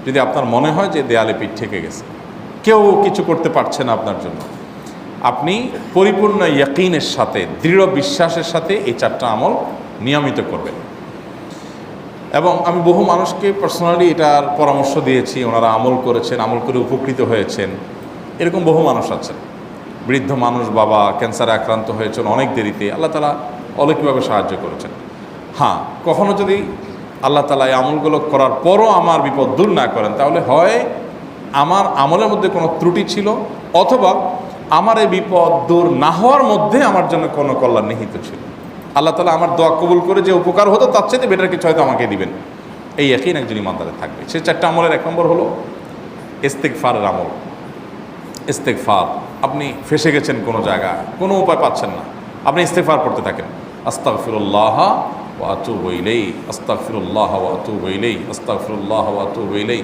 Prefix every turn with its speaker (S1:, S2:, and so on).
S1: যদি আপনার মনে হয় যে দেয়ালে পিঠ ঠেকে গেছে, কেউ কিছু করতে পারছে না আপনার জন্য, আপনি পরিপূর্ণ ইয়াকিনের সাথে, দৃঢ় বিশ্বাসের সাথে এই 4টা আমল নিয়মিত করবেন। এবং আমি বহু মানুষকে পার্সোনালি এটার পরামর্শ দিয়েছি, ওনারা আমল করেছেন, আমল করে উপকৃত হয়েছেন। এরকম বহু মানুষ আছেন, বৃদ্ধ মানুষ, বাবা ক্যান্সারে আক্রান্ত হয়েছেন অনেক দেরিতে, আল্লাহ তাআলা অলৌকিকভাবে সাহায্য করেছেন। হ্যাঁ, কখনো যদি আল্লাহ তাআলা এই আমলগুলো করার পরও আমার বিপদ দূর না করেন, তাহলে হয় আমার আমলের মধ্যে কোনো ত্রুটি ছিল, অথবা আমার এই বিপদ দূর না হওয়ার মধ্যে আমার জন্য কোনো কল্যাণ নিহিত ছিল। আল্লাহ তাআলা আমার দোয়া কবুল করে যে উপকার হতো তার চাইতে বেটার কিছু হয়তো আমাকে দিবেন, এই ইয়াকিন একজন ইমানদারের থাকবে। সেই 4টা আমলের 1 নম্বর হলো ইস্তেগফারের আমল। ইস্তেগফার, আপনি ফেসে গেছেন কোনো জায়গায়, কোনো উপায় পাচ্ছেন না, আপনি ইস্তেগফার করতে থাকেন, আস্তাগফিরুল্লাহ ওয়া আতুবু ইলাইহি, আস্তাগফিরুল্লাহ ওয়া আতুবু ইলাইহি, আস্তাগফিরুল্লাহ ওয়া আতুবু ইলাইহি।